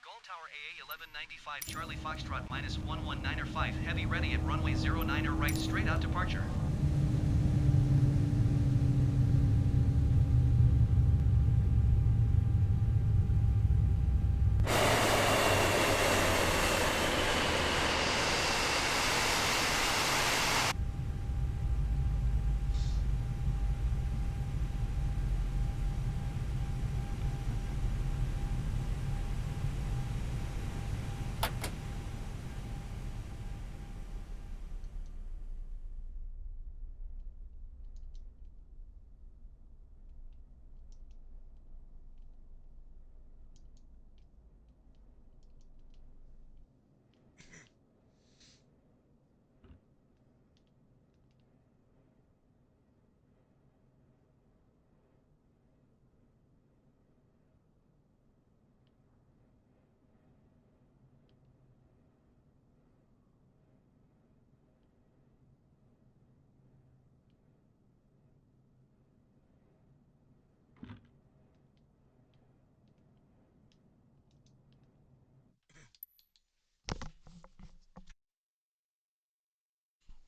Gaulle Tower AA 1195 Charlie Foxtrot minus 119er 5 heavy ready at runway 09er right straight out departure.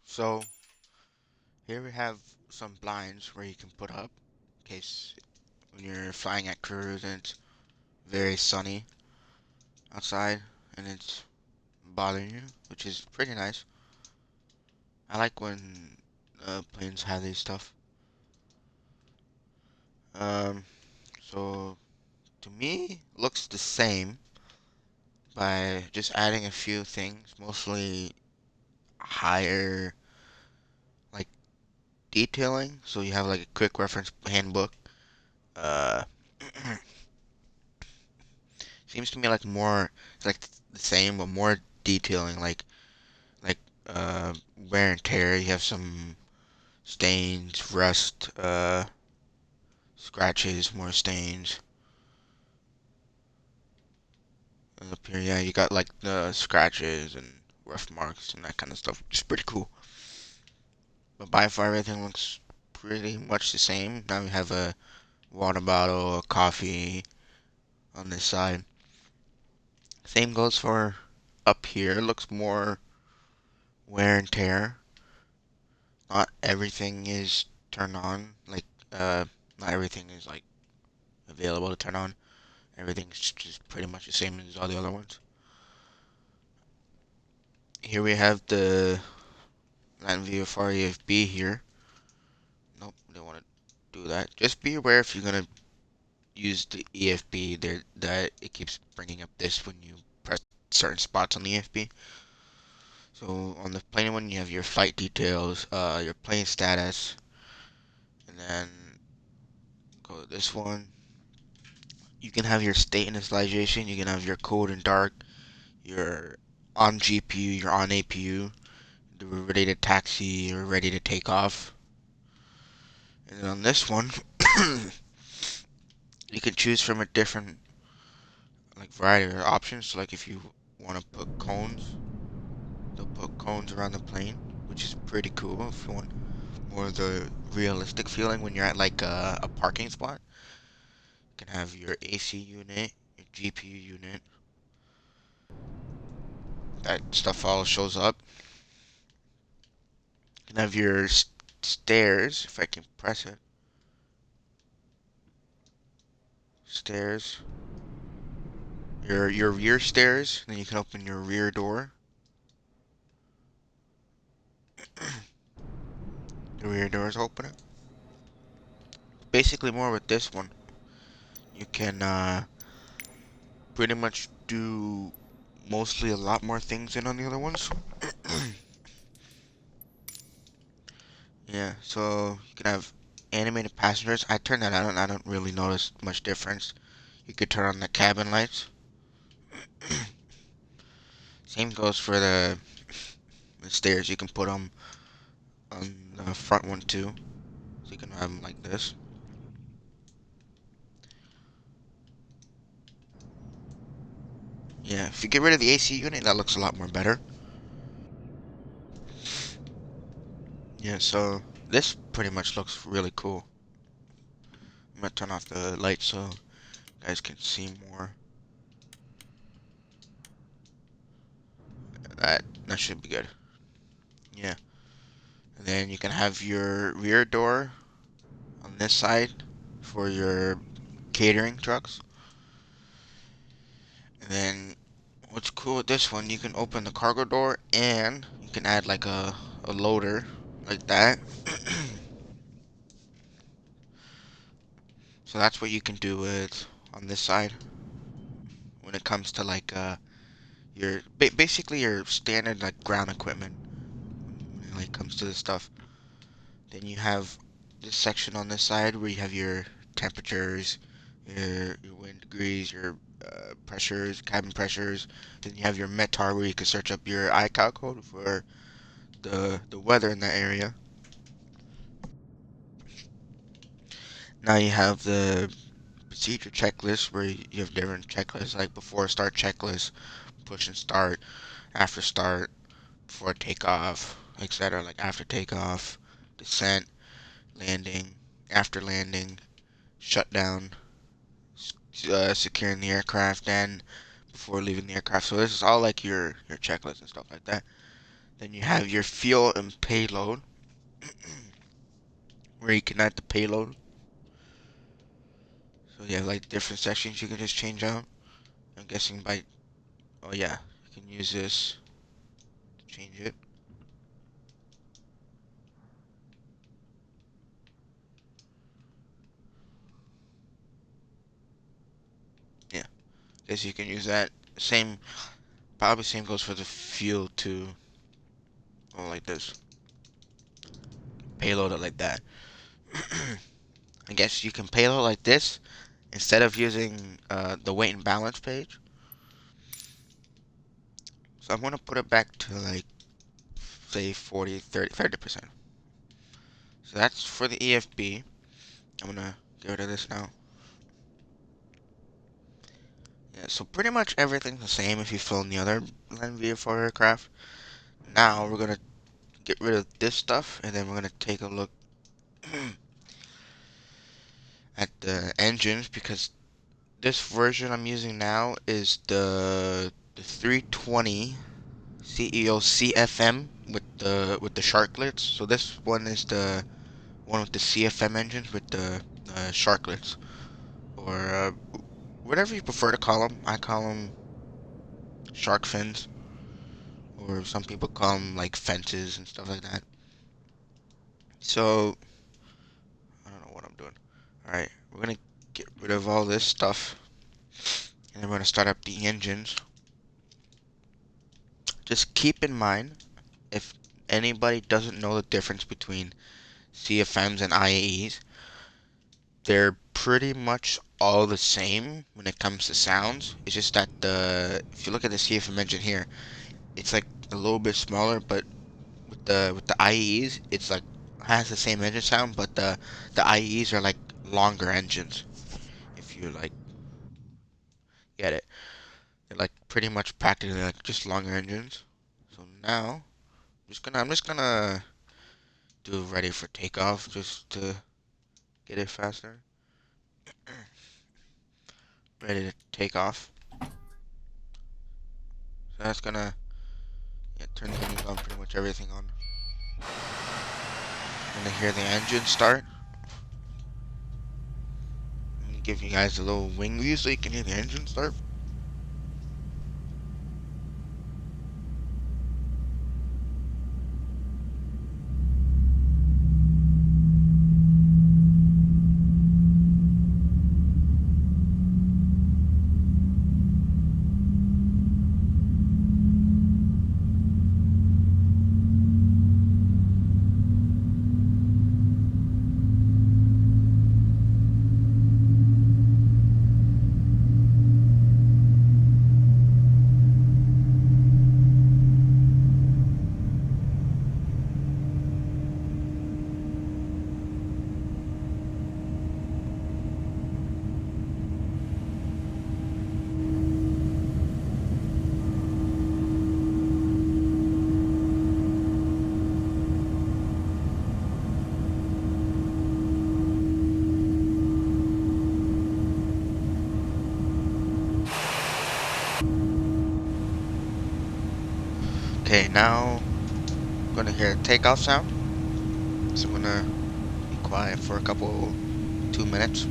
So here we have some blinds where you can put up in case when you're flying at cruise and it's very sunny outside and it's bothering you, which is pretty nice. I like when planes have these stuff. Um, so to me, looks the same by just adding a few things, mostly higher like detailing. So you have like a quick reference handbook. Uh, Seems to me like more, it's like the same but more detailing, like wear and tear. You have some stains, rust, scratches, more stains. And up here, yeah, you got like the scratches and rough marks and that kind of stuff, which is pretty cool. But by far, everything looks pretty much the same. Now we have a water bottle, a coffee on this side. Same goes for up here. Looks more wear and tear. Not everything is turned on. Not everything is like available to turn on. Everything's just pretty much the same as all the other ones. Here we have the LVFR AFB here. Nope, don't want to do that. Just be aware if you're gonna use the EFB there that it keeps bringing up this when you press certain spots on the EFB. So on the plane one you have your flight details, your plane status, and then go to this one. You can have your state initialization, you can have your cold and dark, your on GPU, your on APU, the ready to taxi or ready to take off. And then on this one, you can choose from a different like variety of options. So like if you want to put cones, they'll put cones around the plane, which is pretty cool. If you want more of the realistic feeling when you're at like a parking spot, you can have your AC unit, your GPU unit. That stuff all shows up. You can have your stairs, if I can press it. Stairs. Your rear stairs. Then you can open your rear door. The rear doors open it. Basically, more with this one, you can pretty much do mostly a lot more things than on the other ones. Yeah, so you can have animated passengers. I turn that on. I don't really notice much difference. You could turn on the cabin lights. Same goes for the stairs. You can put them on the front one too. So you can have them like this. Yeah, if you get rid of the AC unit, that looks a lot more better. Yeah, so this pretty much looks really cool. I'm gonna turn off the lights so you guys can see more. That should be good. Yeah. And then you can have your rear door on this side for your catering trucks. And then what's cool with this one, you can open the cargo door and you can add like a loader like that. So that's what you can do with on this side when it comes to like your basically your standard like ground equipment when it like comes to this stuff. Then you have this section on this side where you have your temperatures, your wind degrees, your pressures, cabin pressures. Then you have your METAR where you can search up your iCal code for the weather in that area. Now you have the procedure checklist where you have different checklists like before start checklist, push and start, after start, before takeoff, etc. Like after takeoff, descent, landing, after landing, shutdown, securing the aircraft, and before leaving the aircraft. So this is all like your checklist and stuff like that. Then you have your fuel and payload, where you can add the payload. So you have like different sections you can just change out. I'm guessing by, oh yeah, you can use this to change it. Yeah, guess you can use that. Same, probably same goes for the fuel too. Oh, like this. Payload it like that. I guess you can payload like this instead of using the weight and balance page. So I'm gonna put it back to like say 40, 30%. So that's for the EFB. I'm gonna get rid of this now. Yeah, so pretty much everything's the same if you fill in the other LVFR aircraft. Now we're gonna get rid of this stuff and then we're gonna take a look at the engines because this version I'm using now is the 320 CEO CFM with the sharklets. So this one is the one with the CFM engines with the sharklets, or whatever you prefer to call them. I call them shark fins, or some people call them like fences and stuff like that. So I don't know what I'm doing. All right, we're gonna get rid of all this stuff, and then we're gonna start up the engines. Just keep in mind, if anybody doesn't know the difference between CFMs and IAEs, they're pretty much all the same when it comes to sounds. It's just that if you look at the CFM engine here, it's like a little bit smaller, but with the IEs, it's like has the same engine sound, but the IEs are like longer engines. If you like get it, they're like pretty much practically like just longer engines. So now, I'm just gonna do ready for takeoff just to get it faster. Ready to take off. So that's gonna, yeah, turn the engines on, pretty much everything on. I'm gonna hear the engine start. I'm gonna give you guys a little wing view so you can hear the engine start. Okay, now I'm gonna hear a takeoff sound. So I'm gonna be quiet for a couple, 2 minutes.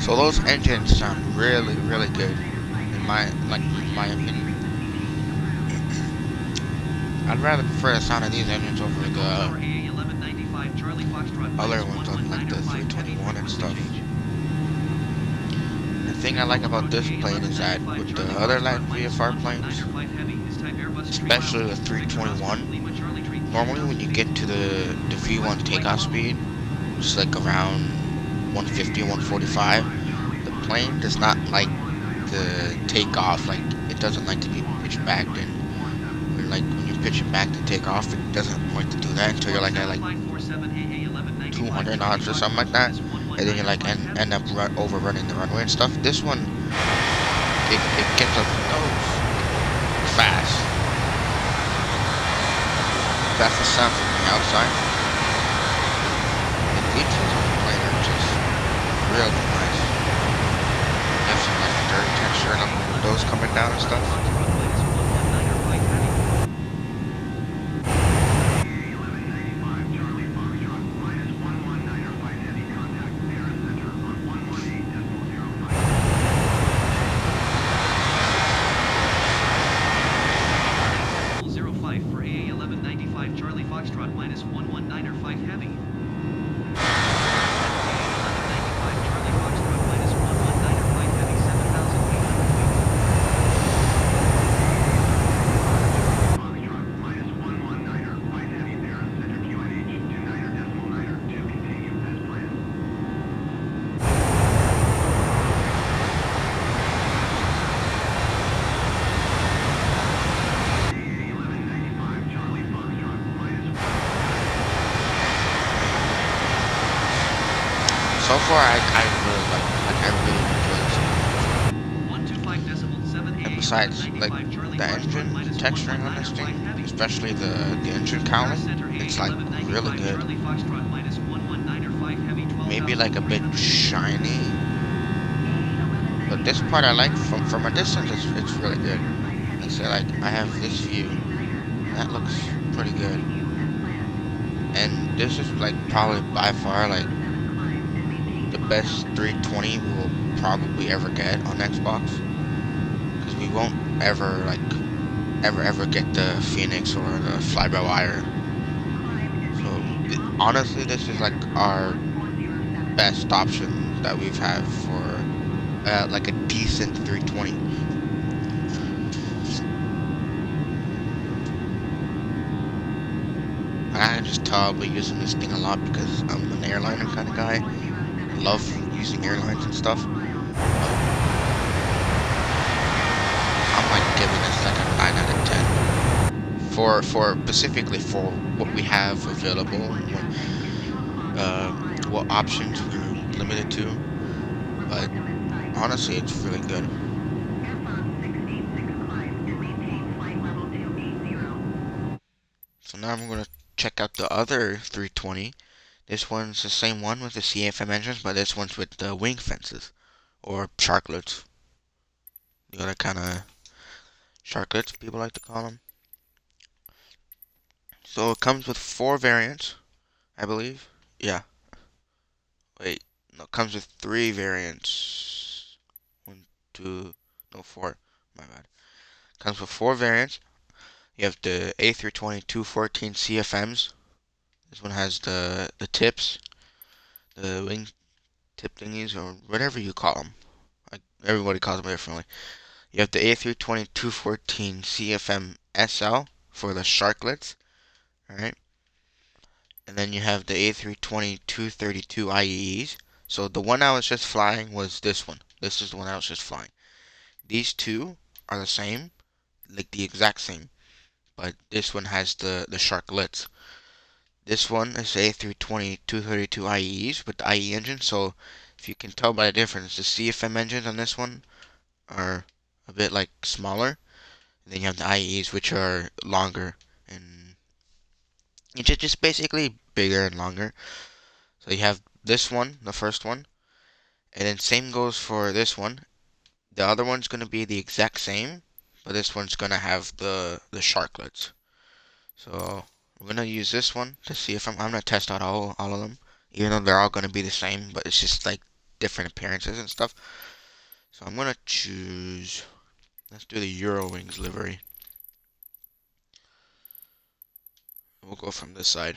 So those engines sound really, really good. In my opinion, I'd rather prefer the sound of these engines over the 1195 Charlie Foxtrot other minus ones on like the 1195 heavy 321 and approach stuff. change. The thing I like about Approach this EA plane is that 1195 with the Charlie other Foxtrot Latin minus VFR planes, 1195 heavy is type Airbus 3 especially miles. the Victor Oscar 321, Lima Charlie Tree normally when 10,000 you feet. get to the V1 Request flight takeoff follow. speed, which is like around 150, 145, the plane does not like to take off. Like it doesn't like to be pitched back. And when you pitch it back to take off, it doesn't like to do that until you're Squawk like at like 7547 AA 1195 200 Charlie knots or something like Foxtrot that, minus and then you like 1195 heavy. end up overrunning the runway and stuff. This one, it gets up to those fast. That's the sound from the outside. The details on the plane are just really nice. Have some like dirt texture on the windows coming down and Charlie stuff. Foxtrot minus 1195 heavy. Zero 05 for AA 1195 Charlie Foxtrot minus 119.5 heavy. 1195 Charlie Foxtrot minus 119.5 heavy 7,800 feet. So far, I really I really enjoy this plane. 125 decibel 7 And AA besides, like 1195 Charlie the Foxtrot engine minus texturing on this 119.5 thing, heavy. especially the engine cowling, Center it's AA like really 1195 good. Charlie Foxtrot minus 119.5 heavy Maybe like a bit 12,400 feet. shiny, but this part I like from a distance. It's really good. Like say like I have this view, and that looks pretty good. And this is like probably by far like the best 320 we will probably ever get on Xbox, because we won't ever ever get the Phoenix or the fly-by-wire. So honestly, this is like our best option that we've had for like a decent 320. I can just tell I'll be using this thing a lot because I'm an airliner kind of guy. I love using airlines and stuff. But I'm like giving this like a 9 out of 10 for specifically for what we have available and what options we're limited to. But honestly, it's really good. So now I'm gonna check out the other 320. This one's the same one with the CFM engines, but this one's with the wing fences or sharklets. You gotta kind of Sharklets, people like to call them. So it comes with four variants, I believe. Yeah. Wait. No, it comes with three variants. One, two, no, four. My bad. Comes with four variants. You have the A320 214 CFMs. This one has the tips, the wing tip thingies, or whatever you call them. Like everybody calls them differently. You have the A320 214 CFM SL for the Sharklets, alright? And then you have the A320 232 IEEs. So the one I was just flying was this one. This is the one I was just flying. These two are the same, like the exact same, but this one has the Sharklets. This one is A320 232 IEs with the IE engine, so if you can tell by the difference, the CFM engines on this one are a bit like smaller, and then you have the IEs which are longer and just basically bigger and longer. So you have this one, the first one, and then same goes for this one. The other one's gonna be the exact same, but this one's gonna have the sharklets. So we're gonna use this one to see if I'm gonna test out all of them, even though they're all gonna be the same, but it's just like different appearances and stuff. So I'm gonna choose. Let's do the Eurowings livery. We'll go from this side.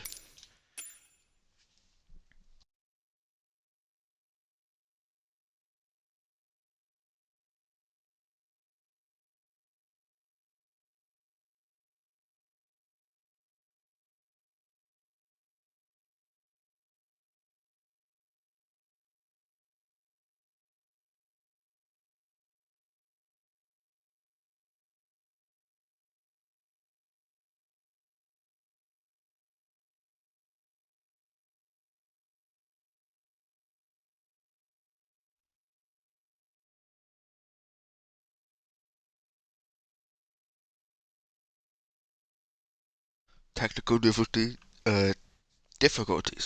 Technical difficulties.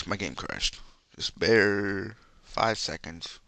My game crashed. Just bear 5 seconds.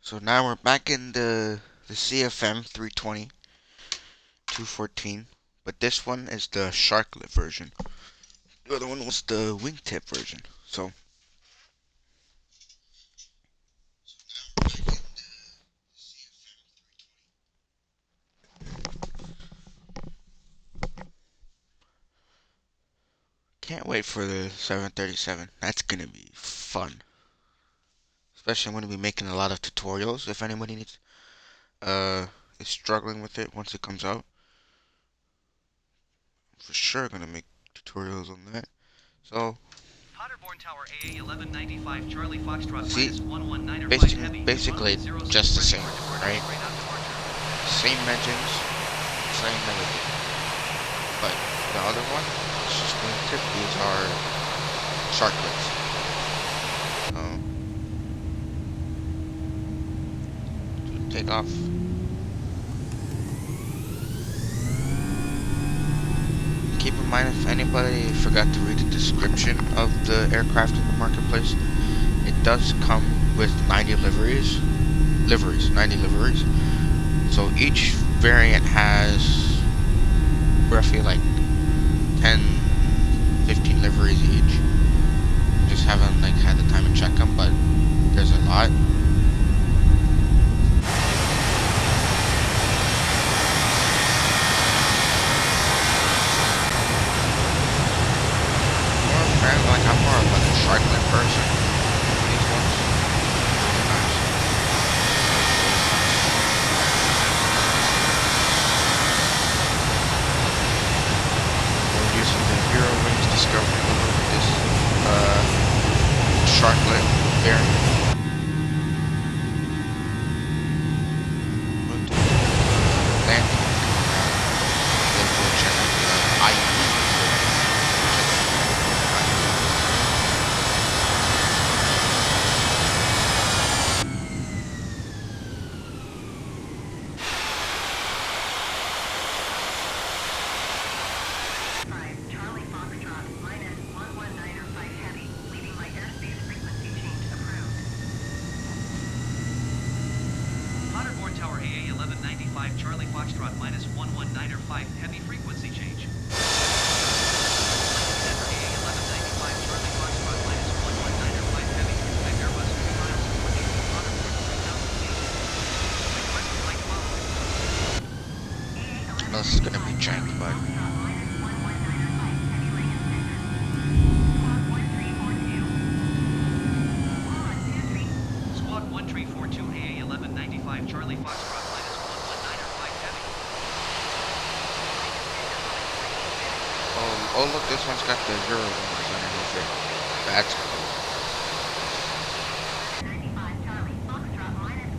So now we're back in the CFM 320 214, but this one is the Sharklet version. The other one was the wingtip version. So can't wait for the 737. That's gonna be fun. Especially I'm gonna be making a lot of tutorials if anybody needs is struggling with it once it comes out. for sure gonna make tutorials on that. So Paderborn Tower AA 1195 Charlie Foxtrot see, minus 11905 heavy. basically Runway 06 just the ready same, for departure, right? straight out departure. Same engines, same everything. But the other one, it's just wingtip. These are sharklets. Take off. Keep in mind if anybody forgot to read the description of the aircraft in the marketplace, it does come with 90 liveries. 90 liveries. So each variant has roughly like 10, 15 liveries each. Just haven't like had the time to check them, but there's a lot. More apparently, like I'm more of like a sharklet person. These ones, really nice. We're using the Hero Wings Discovery Balloon. This sharklet variant. Landing now. Then we'll check out the IE. Charlie Foxtrot minus 11905 heavy, leaving my airspace frequency change approved. Paderborn Tower AA 1195 Charlie Foxtrot minus 11905 heavy frequency change. Flight Center AA 1195 Charlie Foxtrot minus 11905 heavy, type Airbus 3 miles, location Paderborn 3000 feet. Request flight following. This is gonna be janked, but Squawk 1342 AA 1195 Charlie Foxtrot minus 11905 heavy. oh look, this one's got the Hero Wings underneath it. That's cool.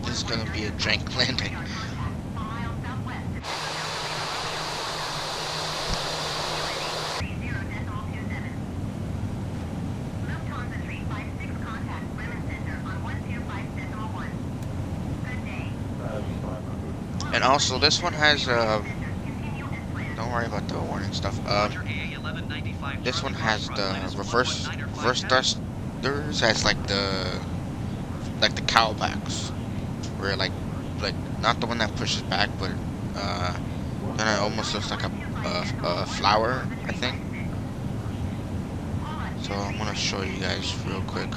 This is gonna be a jank landing. And also, this one has don't worry about the warning stuff. This one has the reverse thrusters as like the cowbacks, where like not the one that pushes back, but then it almost looks like a flower, I think. So I'm gonna show you guys real quick.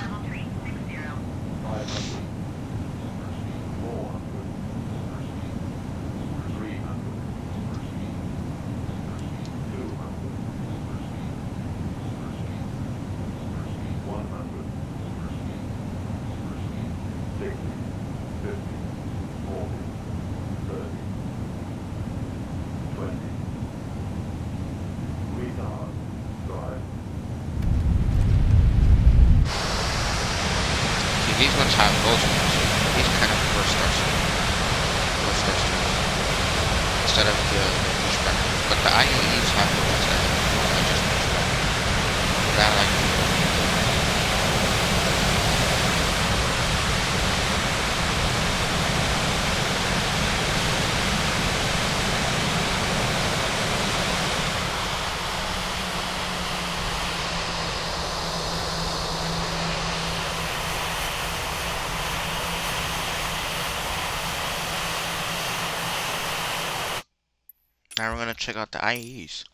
See, these ones have those ones. These kind of reverse thrusters instead of the pushback. But the IAEs have the ones that just pushback. That I like. Now we're gonna check out the IAEs.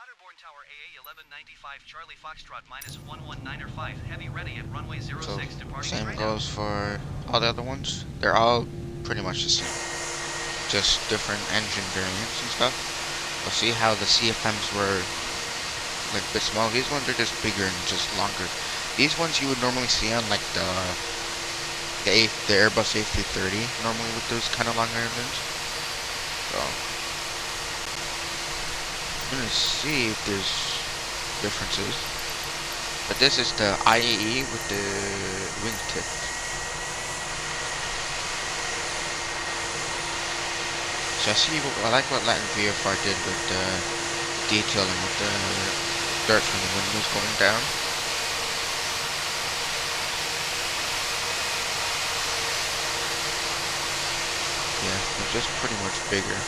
Paderborn Tower AA 1195 Charlie Foxtrot -119er 5 Heavy ready at runway 06 So departing same straight out. goes for all the other ones. They're all pretty much the same, just different engine variants and stuff. You'll see how the CFMs were like a bit small. These ones are just bigger and just longer. These ones you would normally see on like the Airbus A330 normally with those kind of long engines. So I'm gonna see if there's differences. But this is the IAE with the wingtips. So I like what Latin VFR did with the detailing with the dirt from the windows going down. Yeah, it's just pretty much bigger.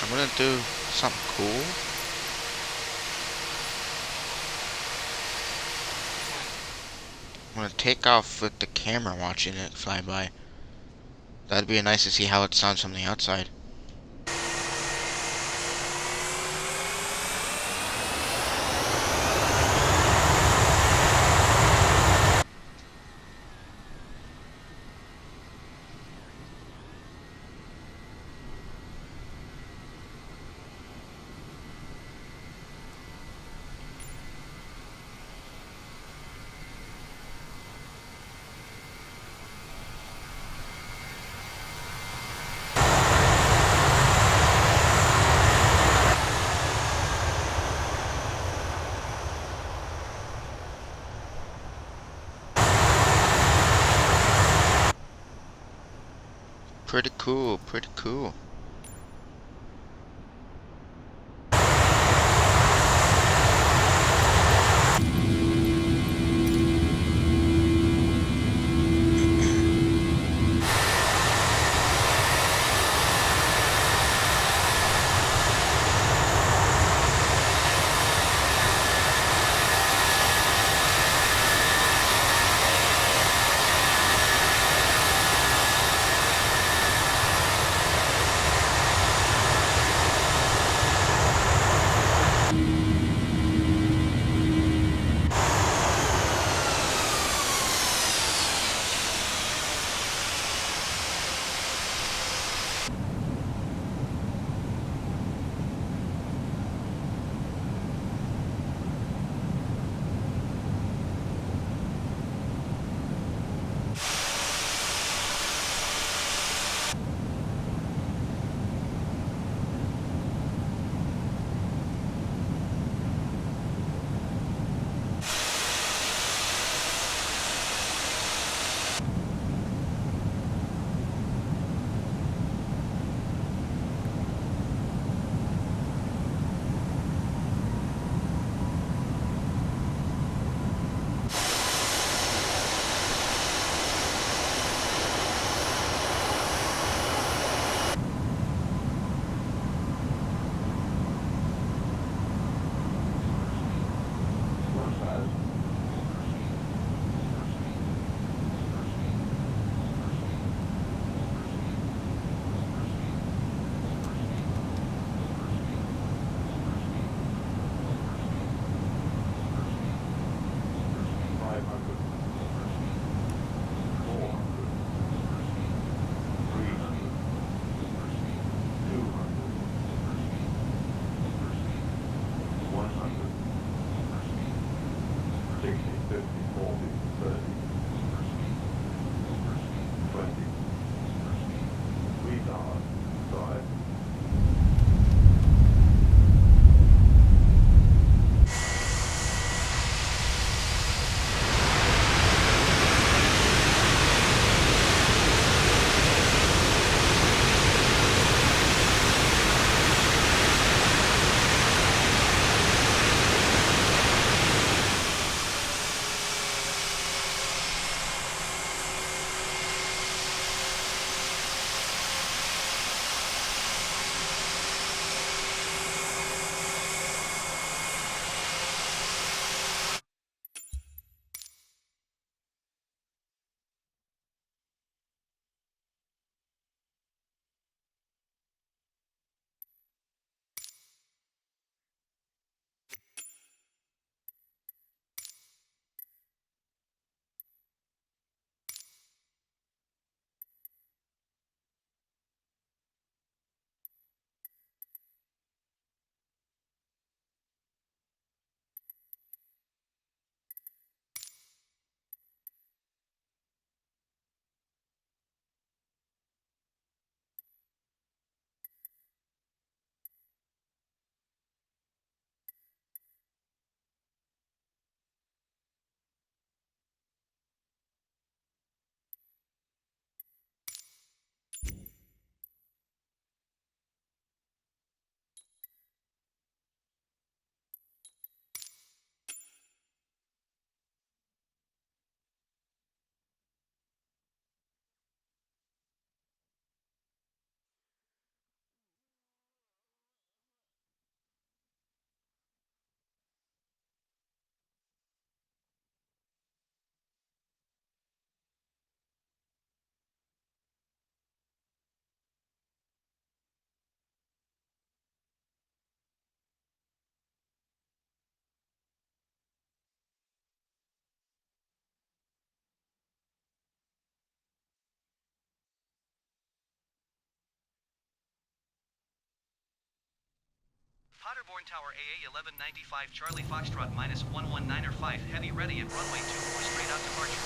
I'm gonna do something cool. I'm gonna take off with the camera watching it fly by. That'd be nice to see how it sounds from the outside. Pretty cool, pretty cool. Potterborn Tower AA 1195 Charlie Foxtrot minus 119er 5 heavy ready at runway 24 straight out departure.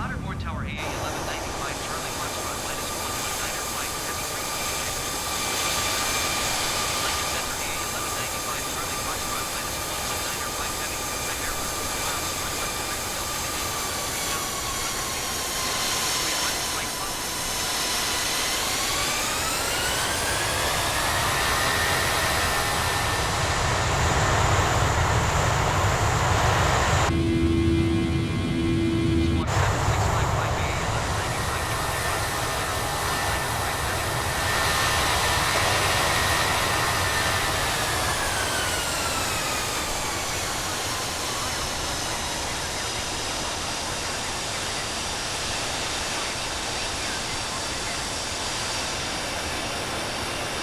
Potterborn Tower AA 1195 Charlie Foxtrot minus 119er 5 heavy Lincoln Center AA 1195 Charlie Foxtrot minus 119er 5 heavy Airbus 2 miles northwest of Mexico flight following. Squawk 7655 AA 1195 Charlie Foxtrot minus 119er 5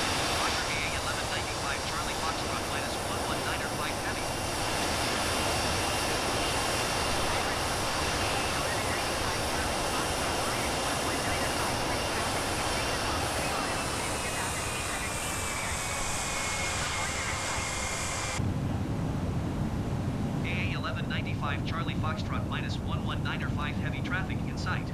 heavy. Roger AA 1195 Charlie Foxtrot minus 119er 5 heavy. AA 1195 Charlie Foxtrot minus 119er 5 heavy traffic in sight.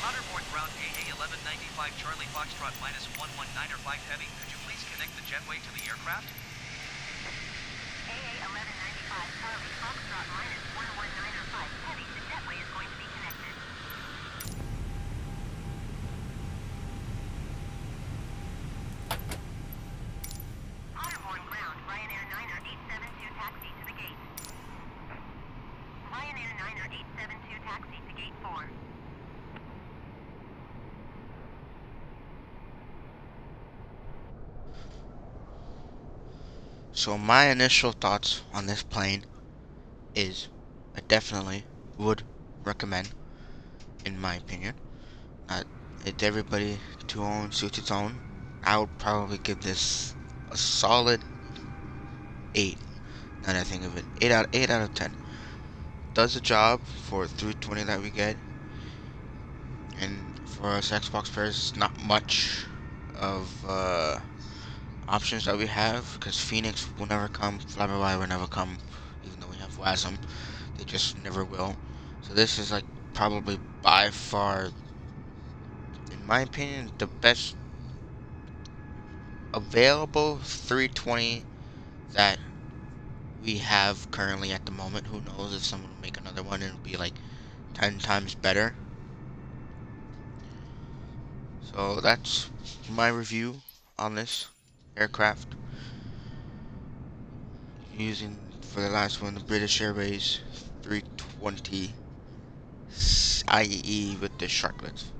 Otterborn ground AA1195 Charlie Foxtrot minus 119 or 5 heavy. Could you please connect the jetway to the aircraft? AA1195 Charlie Foxtrot minus 119 or 5 heavy. The jetway is going to be connected. Otterborn ground, Ryanair 9er 872 taxi to the gate. Ryanair 9er 872 taxi to gate 4. So my initial thoughts on this plane is I definitely would recommend, in my opinion. It's everybody to own, suits its own. I would probably give this a solid 8. Now that I think of it, 8 out of 10. Does the job for 320 that we get, and for us Xbox players, not much of options that we have, because Phoenix will never come, Flyby will never come, even though we have WASM, they just never will. So this is like probably by far, in my opinion, the best available 320 that we have currently at the moment. Who knows if someone will make another one and it'll be like 10 times better. So that's my review on this aircraft. Using for the last one the British Airways 320 IEE with the sharklets.